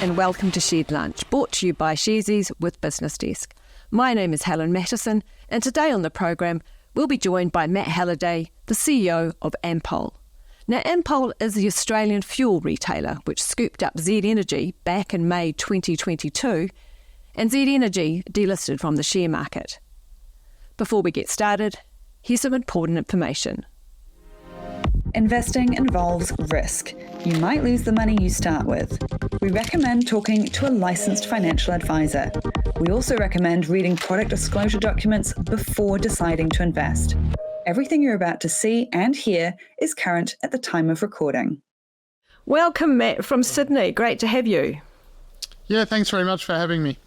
and welcome to Shared Lunch, brought to you by Sharesies with BusinessDesk. My name is Helen Mattison, and today on the program, we'll be joined by Matt Halliday, the CEO of Ampol. Now, Ampol is the Australian fuel retailer which scooped up Z Energy back in May 2022, and Z Energy delisted from the share market. Before we get started, here's some important information. Investing involves risk. You might lose the money you start with. We recommend talking to a licensed financial advisor. We also recommend reading product disclosure documents before deciding to invest. Everything you're about to see and hear is current at the time of recording. Welcome, Matt, from Sydney. Great to have you. Yeah, thanks very much for having me.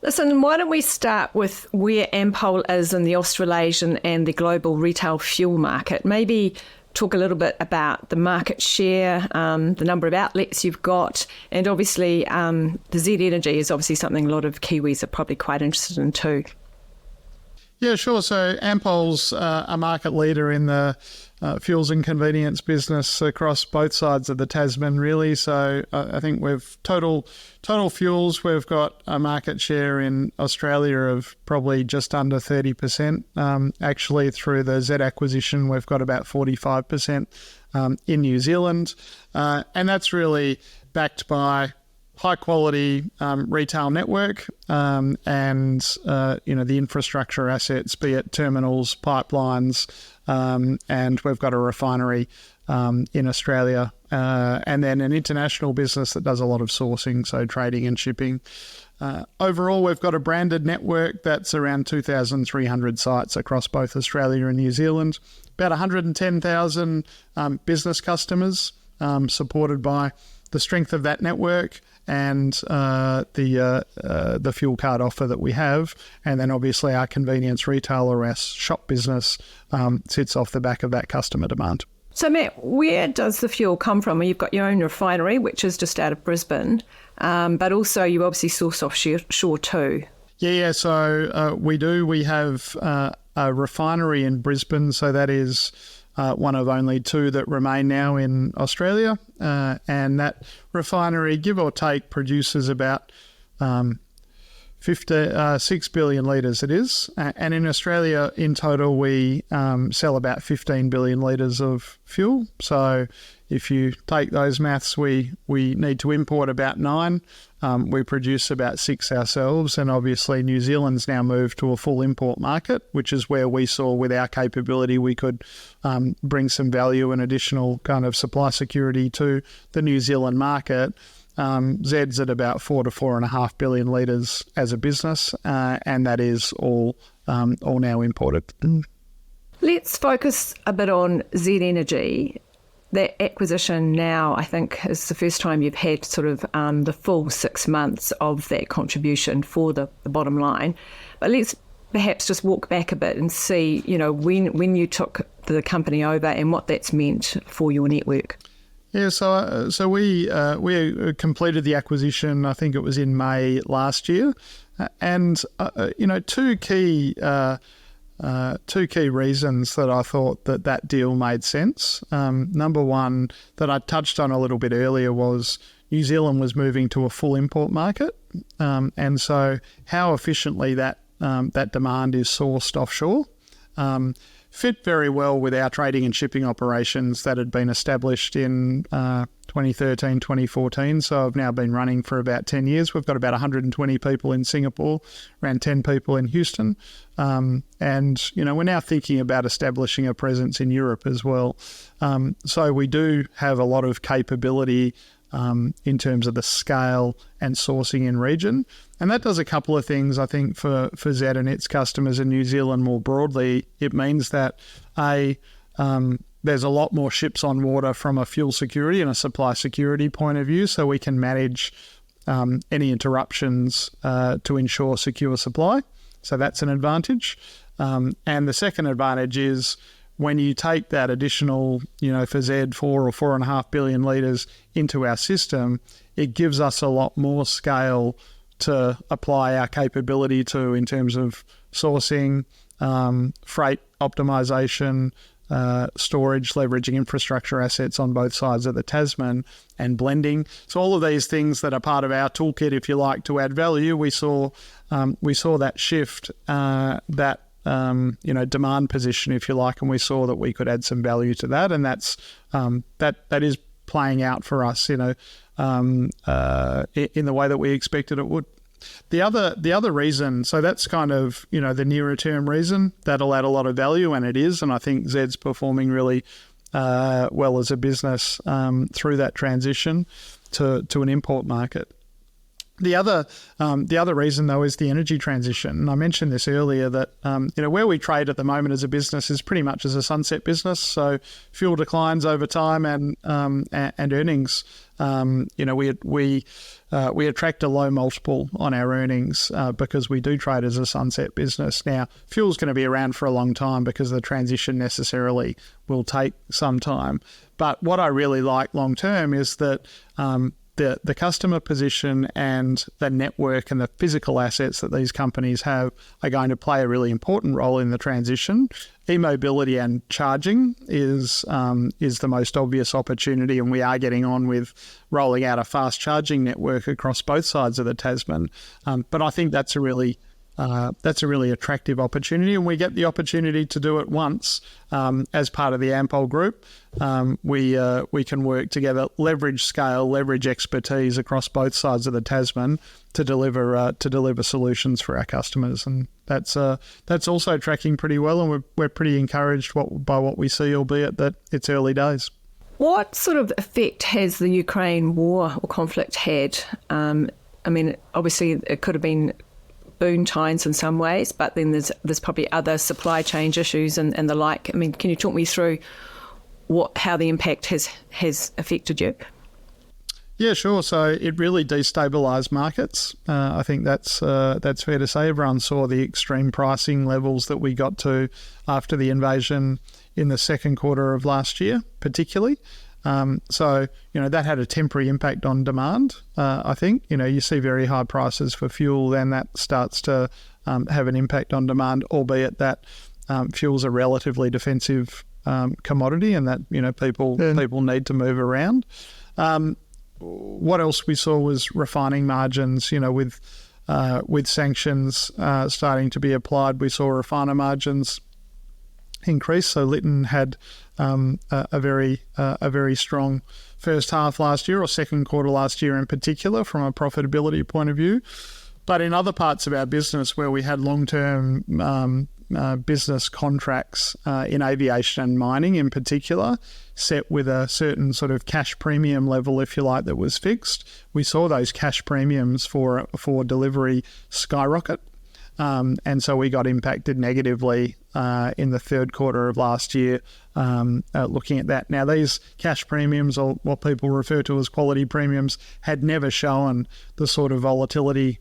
Listen, why don't we start with where Ampol is in the Australasian and the global retail fuel market? Maybe talk a little bit about the market share, the number of outlets you've got, and obviously the Z Energy is obviously something a lot of Kiwis are probably quite interested in too. Yeah, sure. So Ampol's a market leader in the fuels and convenience business across both sides of the Tasman, really. So I think we've total fuels, we've got a market share in Australia of probably just under 30%. Actually, through the Z acquisition, we've got about 45% in New Zealand. And that's really backed by high quality retail network and the infrastructure assets, be it terminals, pipelines, and we've got a refinery in Australia, and then an international business that does a lot of sourcing, so trading and shipping. Overall, we've got a branded network that's around 2,300 sites across both Australia and New Zealand, about 110,000 business customers, supported by the strength of that network and the fuel card offer that we have. And then obviously our convenience retailer, our shop business, sits off the back of that customer demand. So Matt, where does the fuel come from? You've got your own refinery, which is just out of Brisbane, but also you obviously source offshore too. Yeah, so we do. We have a refinery in Brisbane, so that is one of only two that remain now in Australia, and that refinery, give or take, produces about 6 billion litres it is, and in Australia in total we sell about 15 billion litres of fuel. So if you take those maths, we need to import about 9. We produce about 6 ourselves, and obviously New Zealand's now moved to a full import market, which is where we saw with our capability we could bring some value and additional kind of supply security to the New Zealand market. Z's at about 4 to 4.5 billion litres as a business, and that is all now imported. Let's focus a bit on Z Energy. That acquisition now, I think, is the first time you've had sort of the full 6 months of that contribution for the bottom line. But let's perhaps just walk back a bit and see, when you took the company over and what that's meant for your network. Yeah, so we completed the acquisition, I think it was in May last year, and two key reasons that I thought that deal made sense. Number one, that I touched on a little bit earlier, was New Zealand was moving to a full import market, and so how efficiently that demand is sourced offshore fit very well with our trading and shipping operations that had been established in 2013, 2014. So I've now been running for about 10 years. We've got about 120 people in Singapore, around 10 people in Houston. And, we're now thinking about establishing a presence in Europe as well. So we do have a lot of capability in terms of the scale and sourcing in region. And that does a couple of things, I think, for Z and its customers in New Zealand more broadly. It means that, there's a lot more ships on water from a fuel security and a supply security point of view, so we can manage any interruptions to ensure secure supply. So that's an advantage. And the second advantage is when you take that additional, for Z, 4 or 4.5 billion litres into our system, it gives us a lot more scale to apply our capability to in terms of sourcing, freight optimization, storage, leveraging infrastructure assets on both sides of the Tasman, and blending. So all of these things that are part of our toolkit, if you like, to add value, we saw that shift, demand position, if you like, and we saw that we could add some value to that, and that is playing out for us, in the way that we expected it would. The other reason, so that's kind of, the nearer term reason that'll add a lot of value, and it is, and I think Zed's performing really well as a business through that transition to an import market. The other reason, though, is the energy transition. And I mentioned this earlier that where we trade at the moment as a business is pretty much as a sunset business. So fuel declines over time, and earnings. We attract a low multiple on our earnings because we do trade as a sunset business. Now, fuel's going to be around for a long time because the transition necessarily will take some time. But what I really like long term is that the customer position and the network and the physical assets that these companies have are going to play a really important role in the transition. E-mobility and charging is the most obvious opportunity, and we are getting on with rolling out a fast charging network across both sides of the Tasman. But I think that's a really attractive opportunity, and we get the opportunity to do it once as part of the Ampol group. We can work together, leverage scale, leverage expertise across both sides of the Tasman to deliver solutions for our customers, and that's also tracking pretty well, and we're pretty encouraged by what we see, albeit that it's early days. What sort of effect has the Ukraine war or conflict had? Obviously it could have been boon times in some ways, but then there's probably other supply chain issues and the like. Can you talk me through how the impact has affected you? Yeah, sure. So it really destabilised markets. I think that's fair to say. Everyone saw the extreme pricing levels that we got to after the invasion in the second quarter of last year, particularly. So that had a temporary impact on demand. I think, you see very high prices for fuel, then that starts to have an impact on demand, albeit that fuel's a relatively defensive commodity, and that, people need to move around. What else we saw was refining margins, with sanctions starting to be applied. We saw refiner margins increase. So Lytton had a very strong first half last year, or second quarter last year in particular, from a profitability point of view. But in other parts of our business where we had long-term business contracts in aviation and mining in particular, set with a certain sort of cash premium level, if you like, that was fixed, we saw those cash premiums for delivery skyrocket. And so we got impacted negatively in the third quarter of last year looking at that. Now, these cash premiums, or what people refer to as quality premiums, had never shown the sort of volatility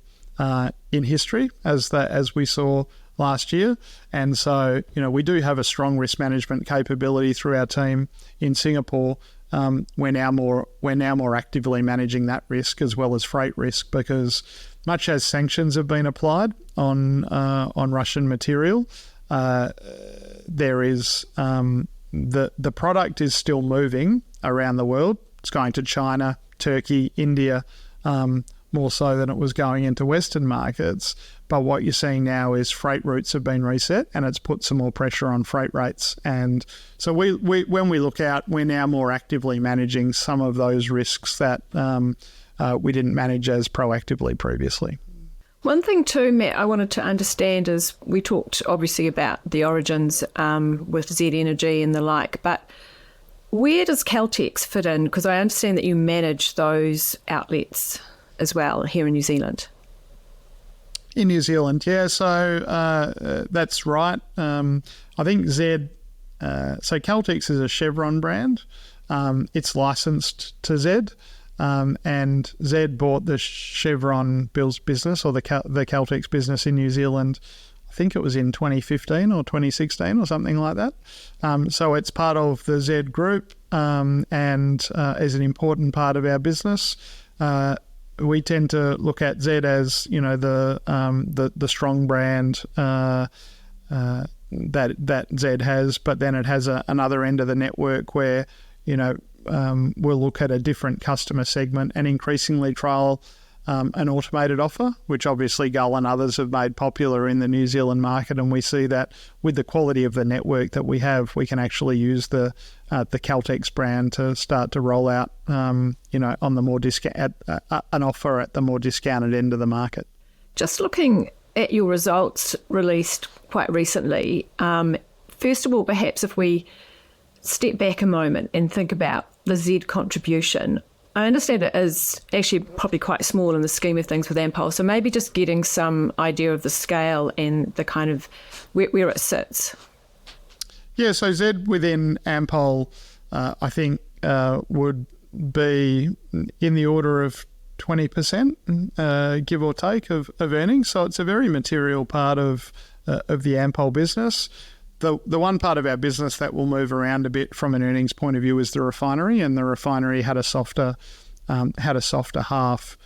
in history as we saw last year. And so, we do have a strong risk management capability through our team in Singapore. We're now more actively managing that risk as well as freight risk, because much as sanctions have been applied on Russian material, there is the product is still moving around the world. It's going to China, Turkey, India, more so than it was going into Western markets. But what you're seeing now is freight routes have been reset, and it's put some more pressure on freight rates. And so we when we look out, we're now more actively managing some of those risks that we didn't manage as proactively previously. One thing too, Matt, I wanted to understand is we talked obviously about the origins with Z Energy and the like, but where does Caltex fit in? Because I understand that you manage those outlets as well here in New Zealand. In New Zealand, yeah. So that's right. I think so Caltex is a Chevron brand. It's licensed to Z. And Z bought the Chevron business, or the Caltex business in New Zealand, I think it was in 2015 or 2016 or something like that. So it's part of the Z group and is an important part of our business. We tend to look at Z as, the strong brand that Z has, but then it has another end of the network where, we'll look at a different customer segment and increasingly trial an automated offer, which obviously Gull and others have made popular in the New Zealand market. And we see that with the quality of the network that we have, we can actually use the Caltex brand to start to roll out, on the more an offer at the more discounted end of the market. Just looking at your results released quite recently, first of all, perhaps if we step back a moment and think about the Z contribution, I understand it is actually probably quite small in the scheme of things with Ampol, so maybe just getting some idea of the scale and the kind of where it sits. Yeah, so Z within Ampol, I think, would be in the order of 20%, give or take, of earnings. So it's a very material part of the Ampol business. The one part of our business that will move around a bit from an earnings point of view is the refinery, and the refinery had a softer half.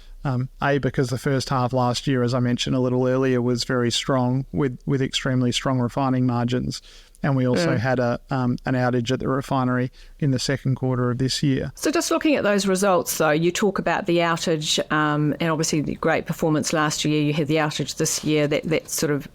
Because the first half last year, as I mentioned a little earlier, was very strong with extremely strong refining margins, and we also had an outage at the refinery in the second quarter of this year. So just looking at those results, though, you talk about the outage, and obviously the great performance last year. You had the outage this year that sort of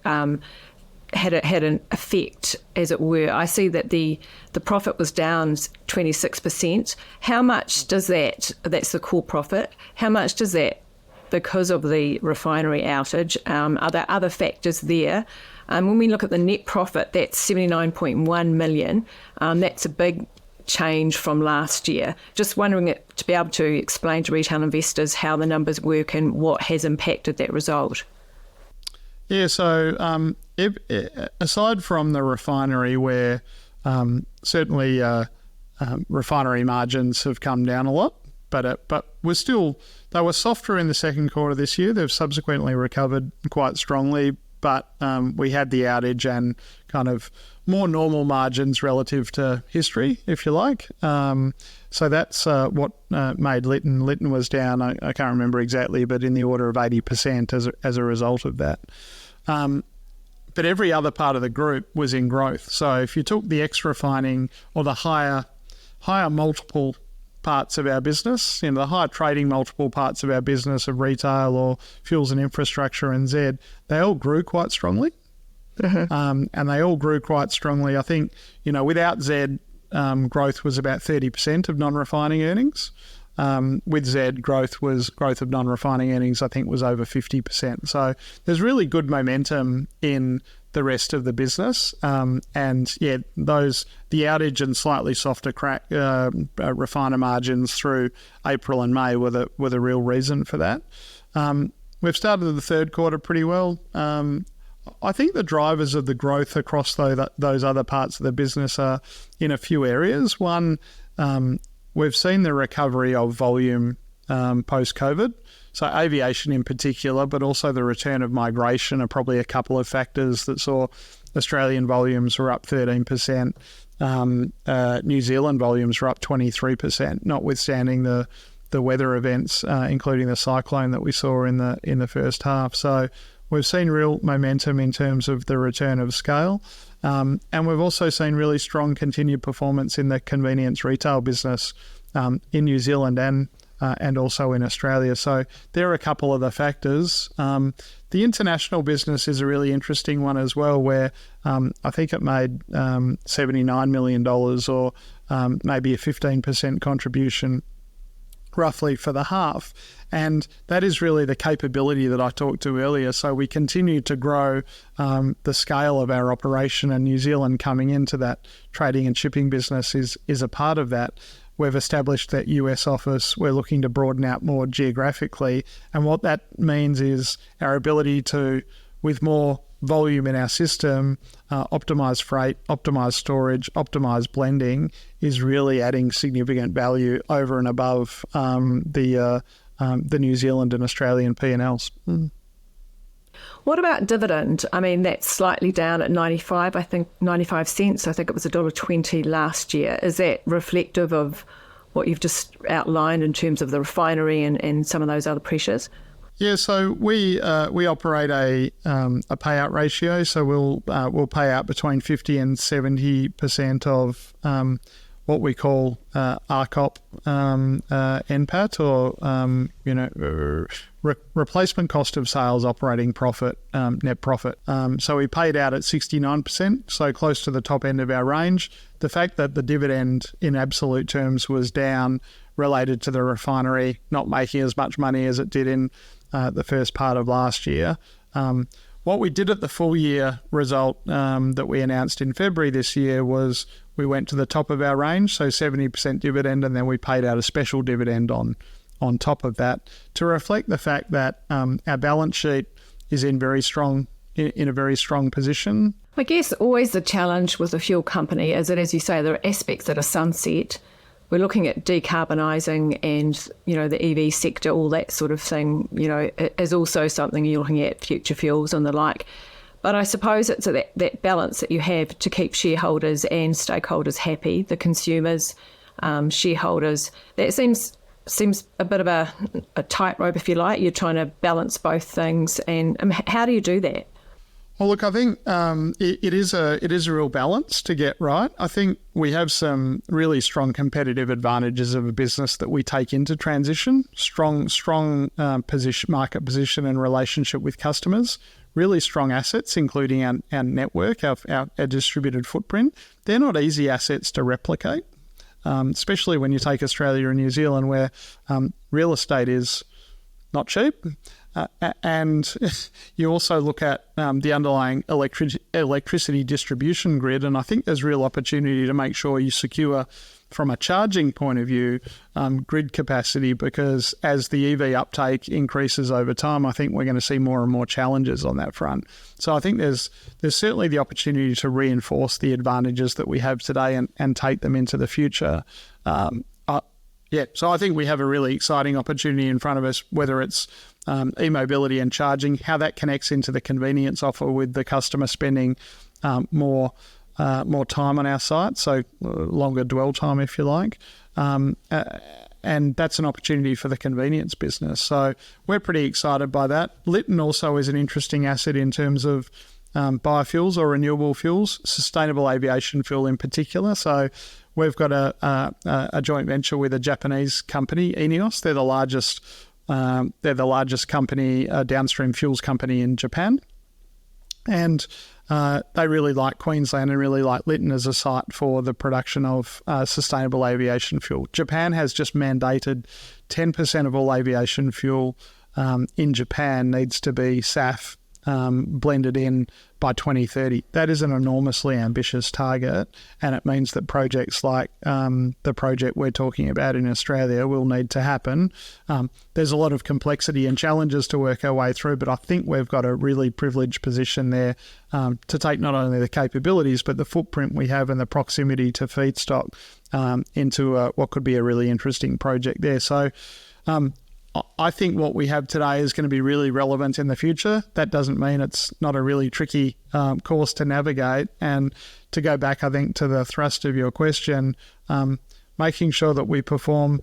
had an effect, as it were. I see that the profit was down 26%. How much does that's the core profit, how much does that, because of the refinery outage, are there other factors there? When we look at the net profit, that's 79.1 million. That's a big change from last year. Just wondering to be able to explain to retail investors how the numbers work and what has impacted that result. Yeah, so aside from the refinery, where certainly refinery margins have come down a lot, but they were softer in the second quarter this year. They've subsequently recovered quite strongly, but we had the outage and kind of more normal margins relative to history, if you like. So that's what made Lytton. Lytton was down, I can't remember exactly, but in the order of 80% as a result of that. But every other part of the group was in growth. So if you took the ex-refining or the higher multiple parts of our business, the higher trading multiple parts of our business of retail or fuels and infrastructure and Z, they all grew quite strongly. And they all grew quite strongly. I think, without Z, growth was about 30% of non-refining earnings. With Z, growth of non-refining earnings, I think, was over 50%. So there's really good momentum in the rest of the business. The outage and slightly softer refiner margins through April and May were the real reason for that. We've started the third quarter pretty well. I think the drivers of the growth across those other parts of the business are in a few areas. One, we've seen the recovery of volume post-COVID. So aviation in particular, but also the return of migration are probably a couple of factors that saw Australian volumes were up 13%. New Zealand volumes were up 23%, notwithstanding the weather events, including the cyclone that we saw in the first half. So we've seen real momentum in terms of the return of scale. And we've also seen really strong continued performance in the convenience retail business in New Zealand and also in Australia. So there are a couple of the factors. The international business is a really interesting one as well, where I think it made $79 million or maybe a 15% contribution roughly for the half. And that is really the capability that I talked to earlier. So we continue to grow the scale of our operation, and New Zealand coming into that trading and shipping business is a part of that. We've established that US office. We're looking to broaden out more geographically. And what that means is our ability to, with more volume in our system, optimize freight, optimize storage, optimize blending, is really adding significant value over and above the New Zealand and Australian P&Ls. What about dividend? I mean, that's slightly down at 95 cents. I think it was $1.20 last year. Is that reflective of what you've just outlined in terms of the refinery and some of those other pressures? Yeah, so we operate a payout ratio. So we'll pay out between 50 and 70% of what we call RCOP NPAT, or replacement cost of sales, operating profit, net profit. So we paid out at 69%, so close to the top end of our range. The fact that the dividend in absolute terms was down related to the refinery not making as much money as it did in the first part of last year. What we did at the full year result that we announced in February this year was we went to the top of our range, so 70% dividend, and then we paid out a special dividend on top of that to reflect the fact that our balance sheet is in a very strong position. I guess always the challenge with a fuel company is that, as you say, there are aspects that are sunset. We're looking at decarbonising and, the EV sector, all that sort of thing, is also something you're looking at, future fuels and the like. But I suppose it's that balance that you have to keep shareholders and stakeholders happy, the consumers, shareholders. That seems a bit of a tightrope, if you like. You're trying to balance both things. And how do you do that? Well, look, I think it is a real balance to get right. I think we have some really strong competitive advantages of a business that we take into transition. Strong market position and relationship with customers. Really strong assets, including our network, our distributed footprint. They're not easy assets to replicate, especially when you take Australia and New Zealand, where real estate is not cheap. And you also look at the underlying electricity distribution grid, and I think there's real opportunity to make sure you secure, from a charging point of view, grid capacity, because as the EV uptake increases over time, I think we're going to see more and more challenges on that front. So I think there's certainly the opportunity to reinforce the advantages that we have today and take them into the future. So I think we have a really exciting opportunity in front of us, whether it's e-mobility and charging, how that connects into the convenience offer with the customer spending more time on our site, so longer dwell time, if you like. And that's an opportunity for the convenience business. So we're pretty excited by that. Lytton also is an interesting asset in terms of biofuels or renewable fuels, sustainable aviation fuel in particular. So we've got a joint venture with a Japanese company, INEOS. They're the largest company, downstream fuels company in Japan. And they really like Queensland and really like Lytton as a site for the production of sustainable aviation fuel. Japan has just mandated 10% of all aviation fuel in Japan needs to be SAF blended in by 2030. That is an enormously ambitious target, and it means that projects like the project we're talking about in Australia will need to happen. There's a lot of complexity and challenges to work our way through, but I think we've got a really privileged position there to take not only the capabilities but the footprint we have and the proximity to feedstock into what could be a really interesting project there. So I think what we have today is going to be really relevant in the future. That doesn't mean it's not a really tricky course to navigate. And to go back, I think, to the thrust of your question, making sure that we perform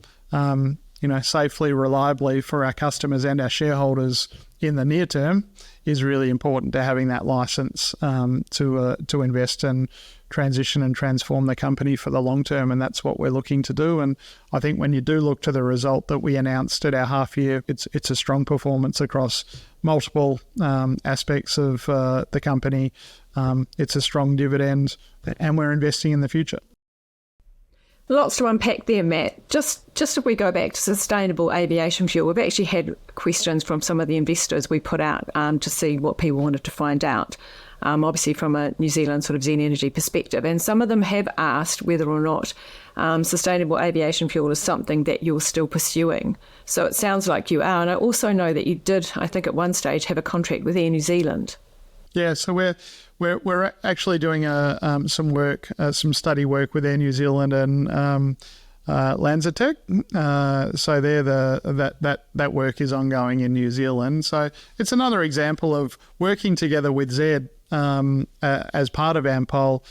safely, reliably for our customers and our shareholders in the near term is really important to having that license to invest and transition and transform the company for the long term, and that's what we're looking to do. And I think when you do look to the result that we announced at our half year, it's a strong performance across multiple aspects of the company. It's a strong dividend, and we're investing in the future. Lots to unpack there, Matt. Just if we go back to sustainable aviation fuel, we've actually had questions from some of the investors we put out to see what people wanted to find out. Obviously from a New Zealand sort of Z Energy perspective. And some of them have asked whether or not sustainable aviation fuel is something that you're still pursuing. So it sounds like you are. And I also know that you did, I think at one stage, have a contract with Air New Zealand. Yeah, so we're actually doing some work, some study work with Air New Zealand and LanzaTech. So that work is ongoing in New Zealand. So it's another example of working together with Z as part of Ampol.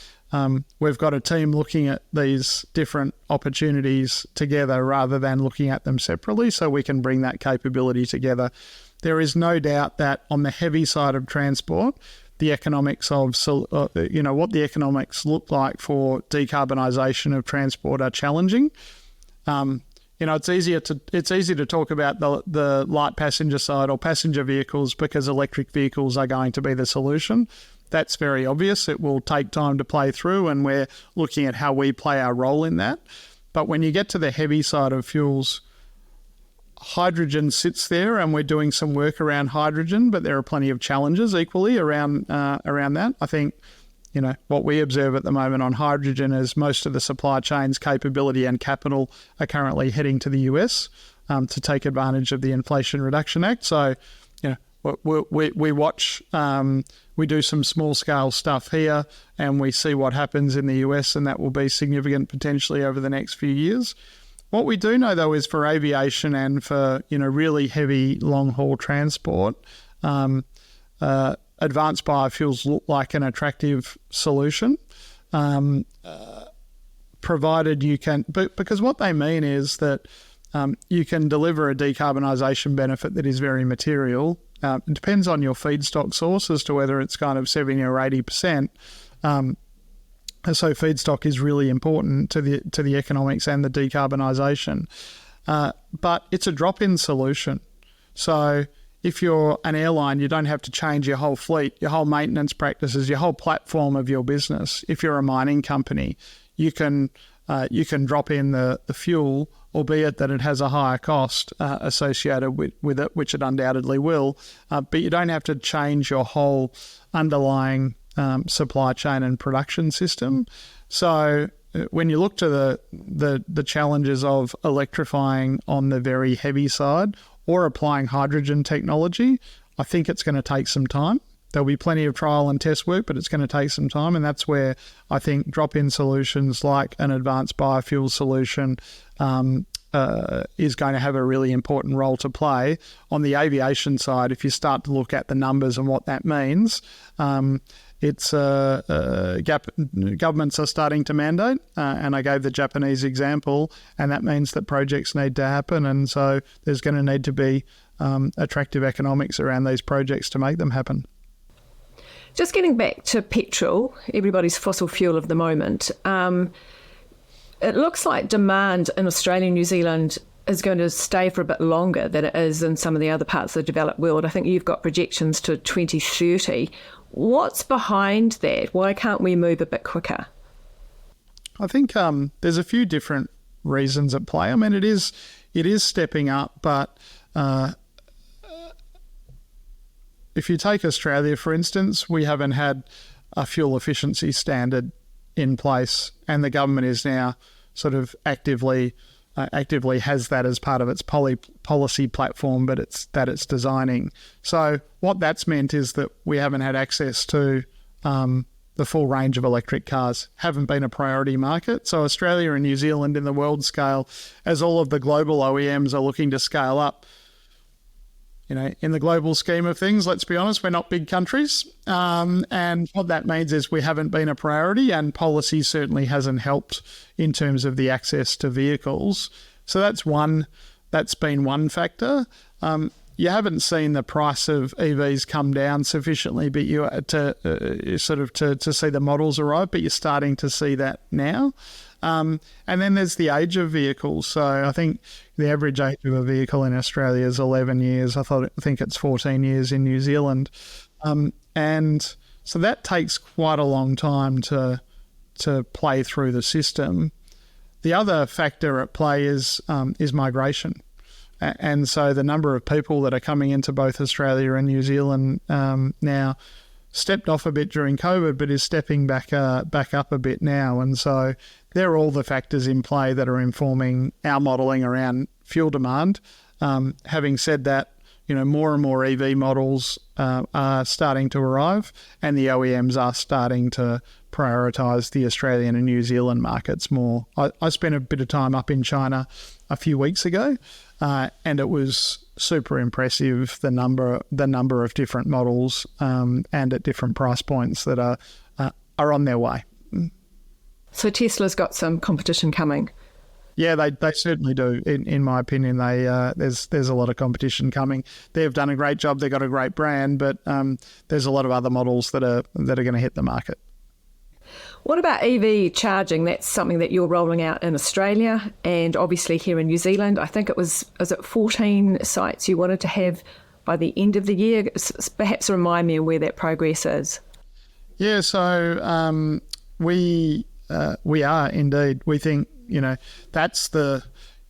We've got a team looking at these different opportunities together rather than looking at them separately, so we can bring that capability together there is no doubt that on the heavy side of transport, the economics of, what the economics look like for decarbonisation of transport are challenging. It's easy to talk about the light passenger side or passenger vehicles because electric vehicles are going to be the solution. That's very obvious. It will take time to play through, and we're looking at how we play our role in that. But when you get to the heavy side of fuels, hydrogen sits there, and we're doing some work around hydrogen, but there are plenty of challenges equally around that. I think, what we observe at the moment on hydrogen is most of the supply chain's capability and capital are currently heading to the US to take advantage of the Inflation Reduction Act. So, we watch, we do some small scale stuff here, and we see what happens in the US, and that will be significant potentially over the next few years. What we do know, though, is for aviation and for, really heavy long-haul transport, advanced biofuels look like an attractive solution, provided you can... Because what they mean is that you can deliver a decarbonisation benefit that is very material. It depends on your feedstock source as to whether it's kind of 70 or 80%. So feedstock is really important to the economics and the decarbonisation. But it's a drop-in solution. So if you're an airline, you don't have to change your whole fleet, your whole maintenance practices, your whole platform of your business. If you're a mining company, you can drop in the fuel, albeit that it has a higher cost associated with it, which it undoubtedly will. But you don't have to change your whole underlying supply chain and production system. So when you look to the challenges of electrifying on the very heavy side or applying hydrogen technology, I think it's going to take some time. There'll be plenty of trial and test work, but it's going to take some time. And that's where I think drop-in solutions like an advanced biofuel solution is going to have a really important role to play. On the aviation side, if you start to look at the numbers and what that means, it's governments are starting to mandate, and I gave the Japanese example, and that means that projects need to happen, and so there's going to need to be attractive economics around these projects to make them happen. Just getting back to petrol, everybody's fossil fuel of the moment. It looks like demand in Australia and New Zealand is going to stay for a bit longer than it is in some of the other parts of the developed world. I think you've got projections to 2030. What's behind that? Why can't we move a bit quicker? I think there's a few different reasons at play. I mean, it is stepping up, but if you take Australia, for instance, we haven't had a fuel efficiency standard in place, and the government is now sort of actively has that as part of its policy platform, but it's designing. So what that's meant is that we haven't had access to the full range of electric cars, haven't been a priority market. So Australia and New Zealand in the world scale, as all of the global OEMs are looking to scale up, in the global scheme of things, let's be honest, we're not big countries. And what that means is we haven't been a priority, and policy certainly hasn't helped in terms of the access to vehicles. So that's been one factor. You haven't seen the price of EVs come down sufficiently, but to see the models arrive, but you're starting to see that now. And then there's the age of vehicles. So I think the average age of a vehicle in Australia is 11 years. I think it's 14 years in New Zealand. And so that takes quite a long time to play through the system. The other factor at play is migration. And so the number of people that are coming into both Australia and New Zealand now stepped off a bit during COVID, but is stepping back up a bit now. And so they're all the factors in play that are informing our modelling around fuel demand. Having said that, more and more EV models are starting to arrive, and the OEMs are starting to prioritise the Australian and New Zealand markets more. I spent a bit of time up in China a few weeks ago, and it was super impressive, the number of different models and at different price points that are on their way. So Tesla's got some competition coming. Yeah, they certainly do. In my opinion, there's a lot of competition coming. They've done a great job. They've got a great brand, but there's a lot of other models that are going to hit the market. What about EV charging? That's something that you're rolling out in Australia and obviously here in New Zealand. I think is it 14 sites you wanted to have by the end of the year? Perhaps remind me of where that progress is. Yeah, so we are indeed. We think, that's the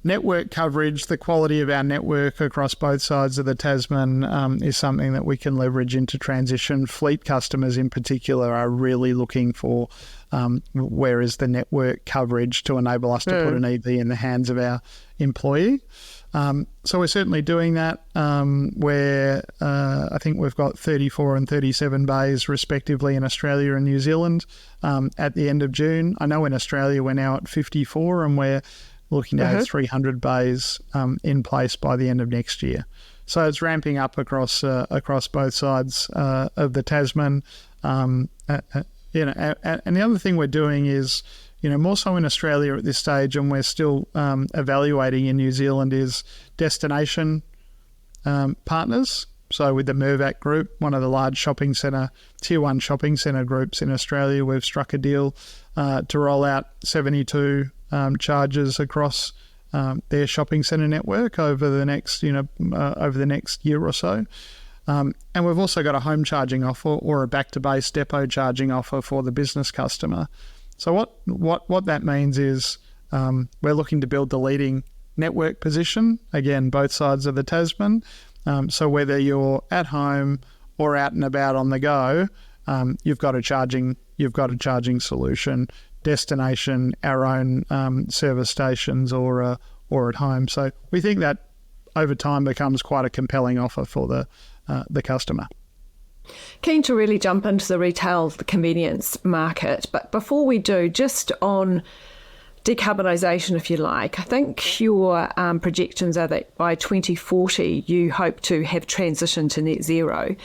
network coverage, the quality of our network across both sides of the Tasman is something that we can leverage into transition. Fleet customers in particular are really looking for where is the network coverage to enable us to put an EV in the hands of our employee. So we're certainly doing that where I think we've got 34 and 37 bays respectively in Australia and New Zealand at the end of June. I know in Australia we're now at 54 and we're looking to have 300 bays in place by the end of next year. So it's ramping up across both sides of the Tasman. And the other thing we're doing is, more so in Australia at this stage, and we're still evaluating in New Zealand, is destination partners. So with the Mirvac Group, one of the large tier 1 shopping centre groups in Australia, we've struck a deal to roll out 72 charges across their shopping centre network over the next year or so. And we've also got a home charging offer or a back-to-base depot charging offer for the business customer. So what that means is we're looking to build the leading network position, again, both sides of the Tasman. So whether you're at home or out and about on the go, you've got a charging solution, destination, our own service stations, or at home. So we think that over time becomes quite a compelling offer for the customer. Keen to really jump into the convenience market, but before we do, just on decarbonisation, if you like, I think your projections are that by 2040 you hope to have transitioned to net zero.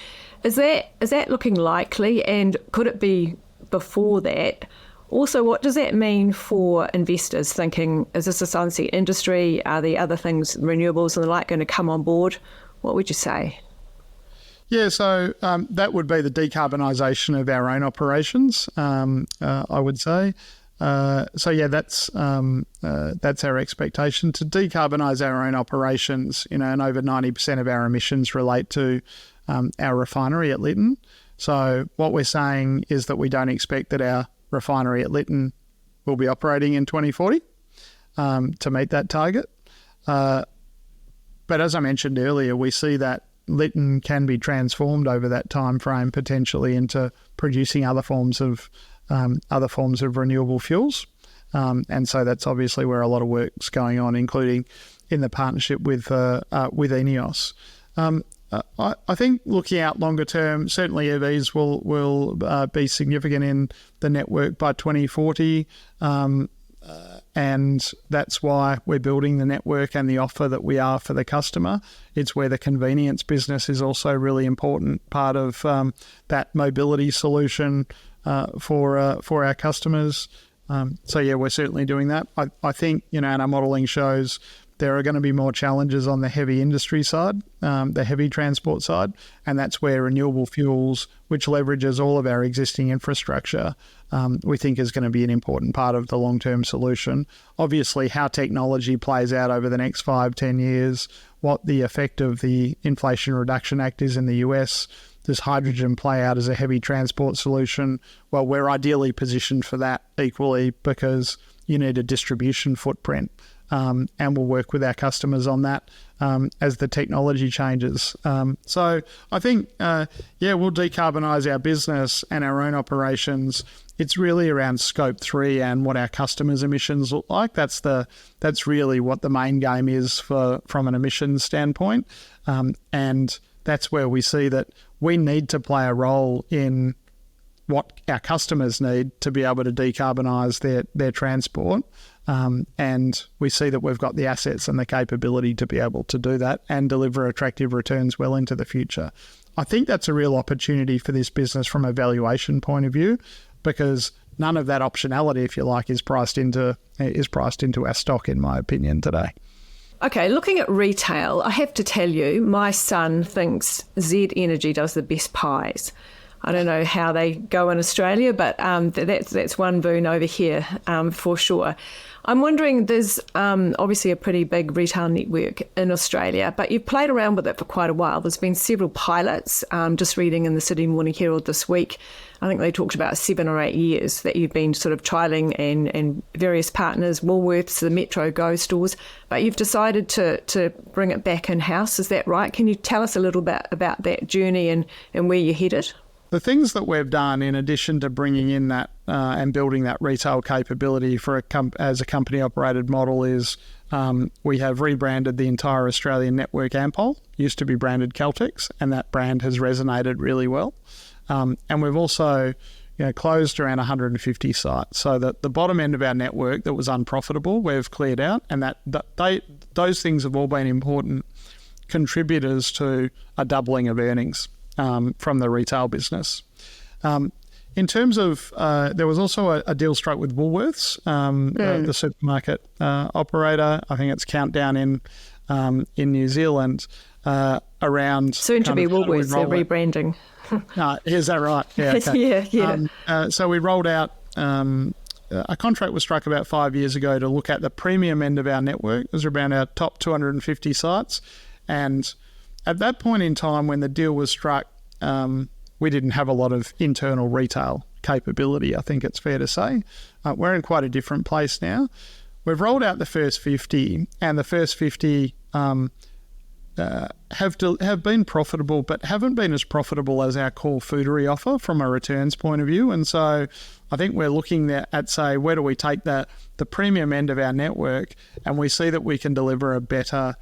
Is that looking likely, and could it be before that? Also, what does that mean for investors thinking, is this a sunset industry? Are the other things, renewables and the like, going to come on board? What would you say? Yeah, so that would be the decarbonisation of our own operations, I would say. So yeah, that's our expectation, to decarbonise our own operations. And over 90% of our emissions relate to our refinery at Lytton. So what we're saying is that we don't expect that our refinery at Lytton will be operating in 2040 to meet that target. But as I mentioned earlier, we see that Lytton can be transformed over that time frame potentially into producing other forms of renewable fuels, and so that's obviously where a lot of work's going on, including in the partnership with INEOS. I think looking out longer term, certainly EVs will be significant in the network by 2040. And that's why we're building the network and the offer that we are for the customer. It's where the convenience business is also a really important part of that mobility solution for our customers. So yeah, we're certainly doing that. I think, and our modelling shows there are going to be more challenges on the heavy industry side, the heavy transport side, and that's where renewable fuels, which leverages all of our existing infrastructure, we think is going to be an important part of the long-term solution. Obviously, how technology plays out over the next 5-10 years, what the effect of the Inflation Reduction Act is in the US, does hydrogen play out as a heavy transport solution? Well, we're ideally positioned for that equally, because you need a distribution footprint. And we'll work with our customers on that as the technology changes. So I think, we'll decarbonise our business and our own operations. It's really around Scope 3 and what our customers' emissions look like. That's really what the main game is from an emissions standpoint. And that's where we see that we need to play a role in what our customers need to be able to decarbonise their transport. And we see that we've got the assets and the capability to be able to do that and deliver attractive returns well into the future. I think that's a real opportunity for this business from a valuation point of view, because none of that optionality, if you like, is priced into our stock, in my opinion, today. Okay, looking at retail, I have to tell you, my son thinks Z Energy does the best pies. I don't know how they go in Australia, but that's one boon over here for sure. I'm wondering, there's obviously a pretty big retail network in Australia, but you've played around with it for quite a while. There's been several pilots. Just reading in the Sydney Morning Herald this week, I think they talked about 7 or 8 years that you've been sort of trialling and various partners, Woolworths, the Metro Go stores, but you've decided to bring it back in-house. Is that right? Can you tell us a little bit about that journey and where you're headed? The things that we've done, in addition to bringing in that and building that retail capability for as a company-operated model, is we have rebranded the entire Australian network Ampol. Used to be branded Caltex, and that brand has resonated really well. And we've also closed around 150 sites, so that the bottom end of our network that was unprofitable, we've cleared out, and those things have all been important contributors to a doubling of earnings from the retail business. In terms of, there was also a deal struck with Woolworths, the supermarket operator. I think it's Countdown in New Zealand, around soon to be Woolworths. They're rebranding. Is that right? Yeah. Okay. Yeah. So we rolled out. A contract was struck about 5 years ago to look at the premium end of our network. It was around our top 250 sites, and at that point in time, when the deal was struck, we didn't have a lot of internal retail capability, I think it's fair to say. We're in quite a different place now. We've rolled out the first 50, and the first 50 have been profitable, but haven't been as profitable as our core foodery offer from a returns point of view. And so I think we're looking at, say, where do we take the premium end of our network, and we see that we can deliver a better,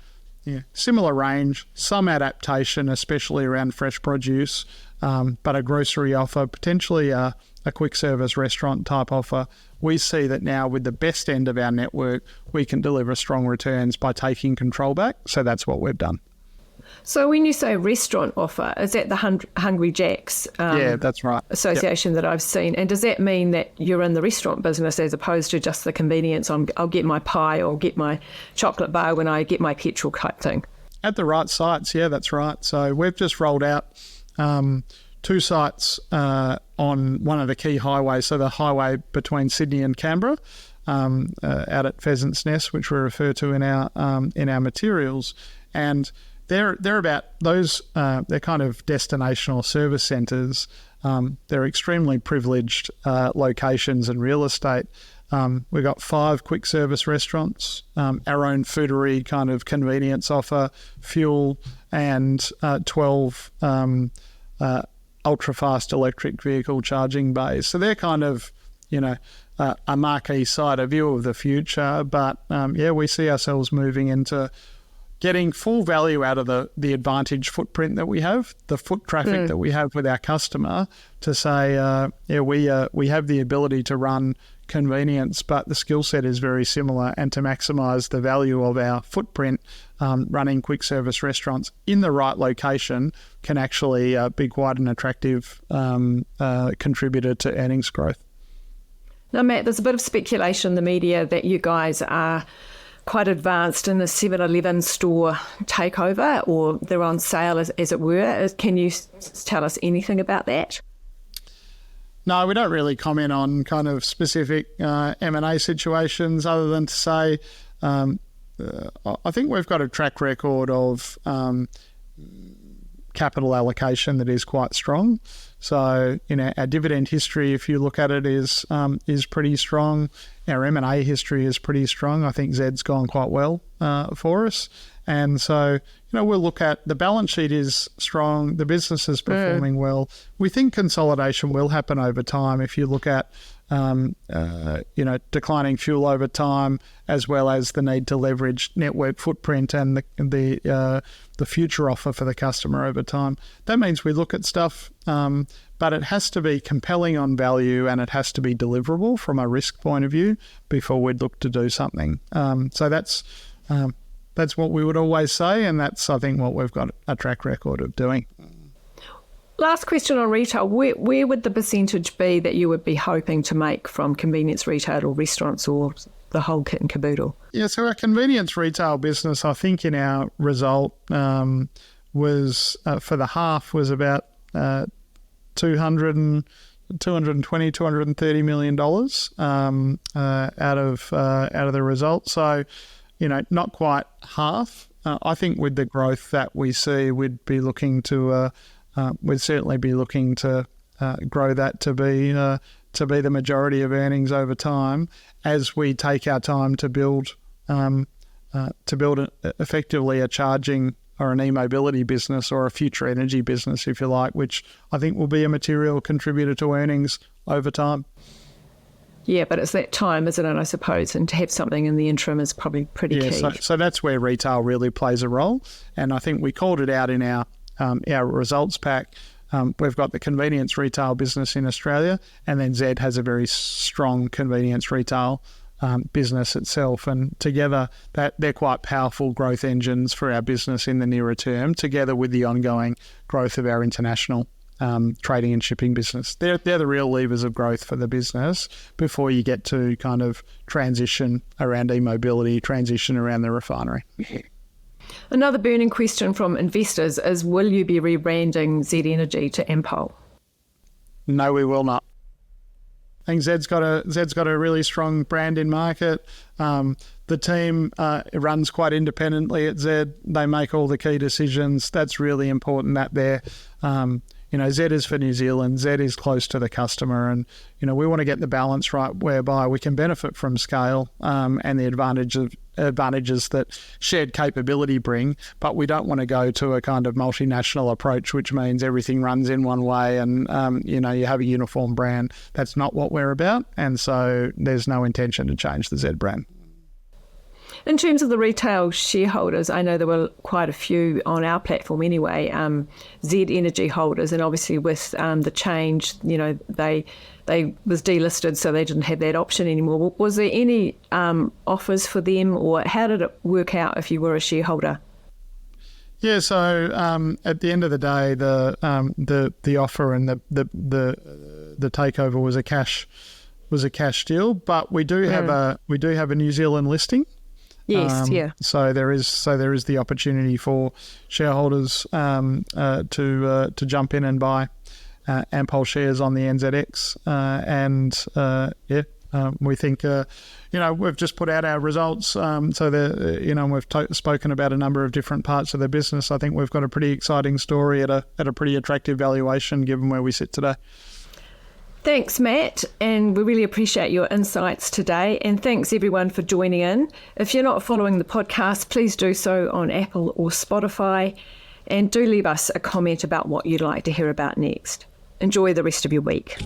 similar range, some adaptation, especially around fresh produce, but a grocery offer, potentially a quick service restaurant type offer. We see that now with the best end of our network, we can deliver strong returns by taking control back. So that's what we've done. So when you say restaurant offer, is that the Hungry Jack's yeah, that's right. association that I've seen? And does that mean that you're in the restaurant business as opposed to just the convenience? I'll get my pie or get my chocolate bar when I get my petrol type thing. At the right sites, yeah, that's right. So we've just rolled out 2 sites on one of the key highways, so the highway between Sydney and Canberra, out at Pheasant's Nest, which we refer to in our materials, and they're about those. They're kind of destinational service centres. They're extremely privileged locations and real estate. We've got 5 quick service restaurants, our own foodery kind of convenience offer, fuel, and 12 ultra-fast electric vehicle charging bays. So they're kind of, a marquee site, a view of the future. But, we see ourselves moving into getting full value out of the advantage footprint that we have, the foot traffic that we have with our customer, to say, we have the ability to run convenience, but the skill set is very similar, and to maximise the value of our footprint, running quick service restaurants in the right location can actually be quite an attractive contributor to earnings growth. Now, Matt, there's a bit of speculation in the media that you guys are quite advanced in the 7-Eleven store takeover, or they're on sale, as it were. Can you tell us anything about that? No, we don't really comment on kind of specific M&A situations, other than to say I think we've got a track record of capital allocation that is quite strong. So, our dividend history, if you look at it, is pretty strong. Our M&A history is pretty strong. I think Zed's gone quite well for us. And so, we'll look at the balance sheet is strong. The business is performing well. We think consolidation will happen over time. If you look at, declining fuel over time, as well as the need to leverage network footprint and the future offer for the customer over time. That means we look at stuff, but it has to be compelling on value, and it has to be deliverable from a risk point of view before we'd look to do something. So that's what we would always say, and that's, I think, what we've got a track record of doing. Last question on retail. Where would the percentage be that you would be hoping to make from convenience retail or restaurants or the whole kit and caboodle? Yeah, so our convenience retail business, I think in our result was for the half was about $230 million out of the result. So, not quite half. I think with the growth that we see, we'd certainly be looking to grow that to be the majority of earnings over time as we take our time to build effectively a charging or an e-mobility business or a future energy business, if you like, which I think will be a material contributor to earnings over time. Yeah, but it's that time, isn't it, I suppose, and to have something in the interim is probably pretty key. So that's where retail really plays a role, and I think we called it out in our results pack. We've got the convenience retail business in Australia, and then Z has a very strong convenience retail business itself, and together they're quite powerful growth engines for our business in the nearer term, together with the ongoing growth of our international trading and shipping business. They're the real levers of growth for the business before you get to kind of transition around e-mobility, transition around the refinery. Another burning question from investors is, will you be rebranding Z Energy to Ampol? No, we will not. I think Zed's got a really strong brand in market. The team runs quite independently at Zed. They make all the key decisions. That's really important that they're, Zed is for New Zealand. Zed is close to the customer, and we want to get the balance right whereby we can benefit from scale and the advantages that shared capability bring, but we don't want to go to a kind of multinational approach, which means everything runs in one way and you have a uniform brand. That's not what we're about, and so there's no intention to change the Zed brand. In terms of the retail shareholders, I know there were quite a few on our platform anyway, Z Energy holders, and obviously with the change, they was delisted, so they didn't have that option anymore. Was there any offers for them, or how did it work out if you were a shareholder? Yeah, so at the end of the day, the offer and the takeover was a cash deal, but we do have a New Zealand listing. Yes, yeah. So there is the opportunity for shareholders to jump in and buy Ampol shares on the NZX, we think we've just put out our results, so we've spoken about a number of different parts of the business. I think we've got a pretty exciting story at a pretty attractive valuation given where we sit today. Thanks, Matt, and we really appreciate your insights today, and thanks everyone for joining in. If you're not following the podcast, please do so on Apple or Spotify, and do leave us a comment about what you'd like to hear about next. Enjoy the rest of your week.